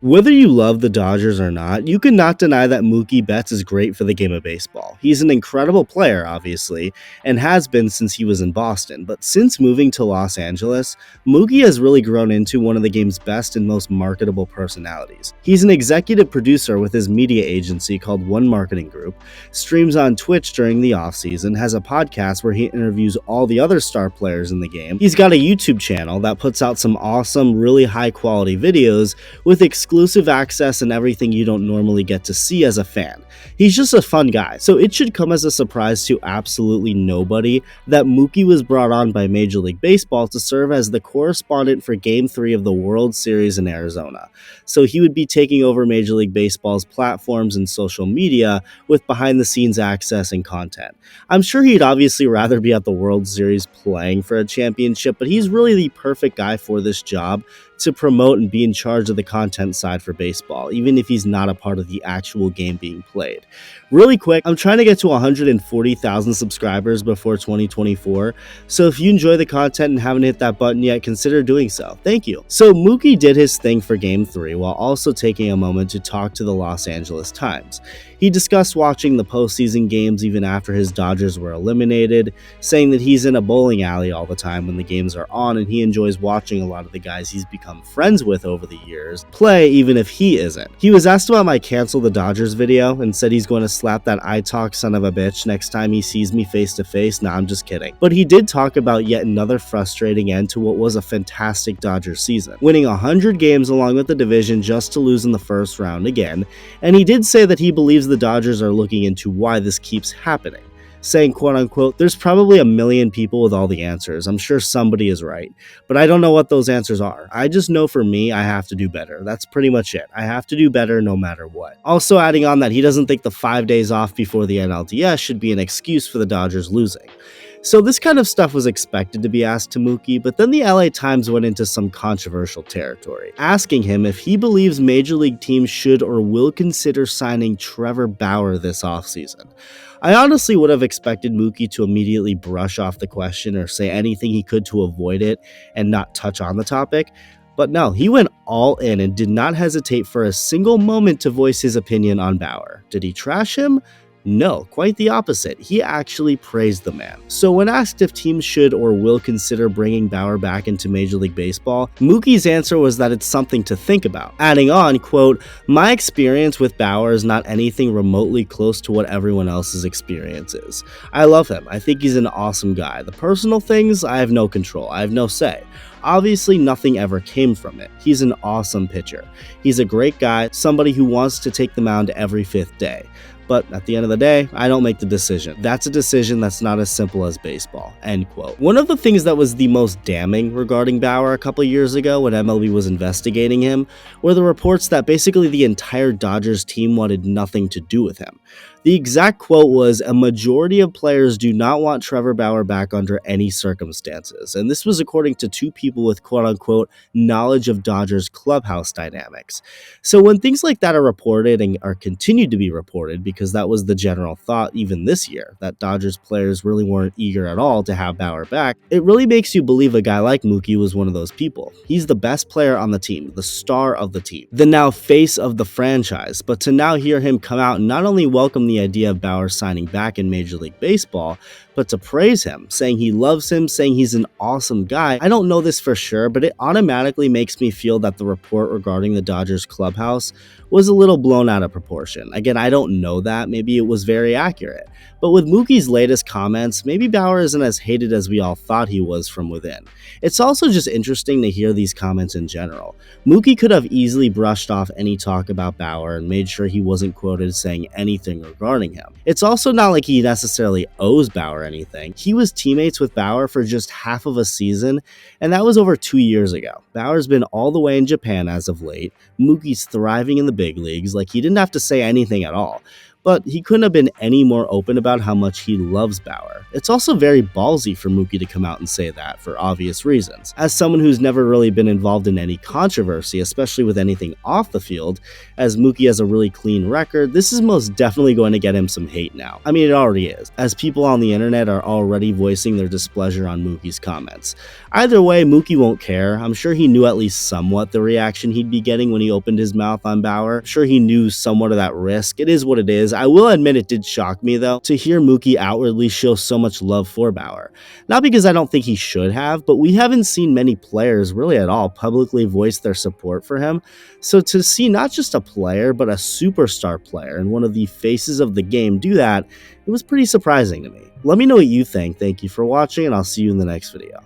Whether you love the Dodgers or not, you cannot deny that Mookie Betts is great for the game of baseball. He's an incredible player, obviously, and has been since he was in Boston, but since moving to Los Angeles, Mookie has really grown into one of the game's best and most marketable personalities. He's an executive producer with his media agency called One Marketing Group, streams on Twitch during the offseason, has a podcast where he interviews all the other star players in the game. He's got a YouTube channel that puts out some awesome, really high quality videos with exclusive access and everything you don't normally get to see as a fan. He's just a fun guy, so it should come as a surprise to absolutely nobody that Mookie was brought on by Major League Baseball to serve as the correspondent for Game 3 of the World Series in Arizona. So he would be taking over Major League Baseball's platforms and social media with behind-the-scenes access and content. I'm sure he'd obviously rather be at the World Series playing for a championship, but he's really the perfect guy for this job to promote and be in charge of the content side for baseball, even if he's not a part of the actual game being played. Really quick, I'm trying to get to 140,000 subscribers before 2024, so if you enjoy the content and haven't hit that button yet, consider doing so. Thank you. So Mookie did his thing for Game 3 while also taking a moment to talk to the Los Angeles Times. He discussed watching the postseason games even after his Dodgers were eliminated, saying that he's in a bowling alley all the time when the games are on and he enjoys watching a lot of the guys he's become friends with over the years play even if he isn't. He was asked about my cancel the Dodgers video and said he's going to slap that I talk son of a bitch next time he sees me face to face. Nah, I'm just kidding. But he did talk about yet another frustrating end to what was a fantastic Dodgers season, winning 100 games along with the division just to lose in the first round again, and he did say that he believes the Dodgers are looking into why this keeps happening, saying, quote unquote, there's probably a million people with all the answers. I'm sure somebody is right, but I don't know what those answers are. I just know for me, I have to do better. That's pretty much it. I have to do better no matter what. Also adding on that he doesn't think the 5 days off before the NLDS should be an excuse for the Dodgers losing. So this kind of stuff was expected to be asked to Mookie, but then the LA Times went into some controversial territory, asking him if he believes major league teams should or will consider signing Trevor Bauer this offseason. I honestly would have expected Mookie to immediately brush off the question or say anything he could to avoid it and not touch on the topic, but no, he went all in and did not hesitate for a single moment to voice his opinion on Bauer. Did he trash him? No, quite the opposite. He actually praised the man. So when asked if teams should or will consider bringing Bauer back into Major League Baseball, Mookie's answer was that it's something to think about, adding on, quote, my experience with Bauer is not anything remotely close to what everyone else's experience is. I love him. I think he's an awesome guy. The personal things, I have no control. I have no say. Obviously, nothing ever came from it. He's an awesome pitcher. He's a great guy, somebody who wants to take the mound every 5th day. But at the end of the day, I don't make the decision. That's a decision that's not as simple as baseball, end quote. One of the things that was the most damning regarding Bauer a couple years ago when MLB was investigating him were the reports that basically the entire Dodgers team wanted nothing to do with him. The exact quote was, a majority of players do not want Trevor Bauer back under any circumstances. And this was according to 2 people with quote-unquote knowledge of Dodgers clubhouse dynamics. So when things like that are reported and are continued to be reported, because that was the general thought even this year, that Dodgers players really weren't eager at all to have Bauer back, it really makes you believe a guy like Mookie was one of those people. He's the best player on the team, the star of the team, the now face of the franchise. But to now hear him come out and not only welcome the idea of Bauer signing back in Major League Baseball, but to praise him, saying he loves him, saying he's an awesome guy. I don't know this for sure, but it automatically makes me feel that the report regarding the Dodgers clubhouse was a little blown out of proportion. Again, I don't know that. Maybe it was very accurate. But with Mookie's latest comments, maybe Bauer isn't as hated as we all thought he was from within. It's also just interesting to hear these comments in general. Mookie could have easily brushed off any talk about Bauer and made sure he wasn't quoted saying anything regarding him. It's also not like he necessarily owes Bauer anything. He was teammates with Bauer for just half of a season, and that was over 2 years ago. Bauer's been all the way in Japan as of late. Mookie's thriving in the big leagues, like he didn't have to say anything at all. but he couldn't have been any more open about how much he loves Bauer. It's also very ballsy for Mookie to come out and say that, for obvious reasons. As someone who's never really been involved in any controversy, especially with anything off the field, as Mookie has a really clean record, this is most definitely going to get him some hate now. I mean, it already is, as people on the internet are already voicing their displeasure on Mookie's comments. Either way, Mookie won't care. I'm sure he knew at least somewhat the reaction he'd be getting when he opened his mouth on Bauer. I'm sure he knew somewhat of that risk. It is what it is. I will admit it did shock me, though, to hear Mookie outwardly show so much love for Bauer. Not because I don't think he should have, but we haven't seen many players really at all publicly voice their support for him. So to see not just a player, but a superstar player and one of the faces of the game do that, it was pretty surprising to me. Let me know what you think. Thank you for watching, and I'll see you in the next video.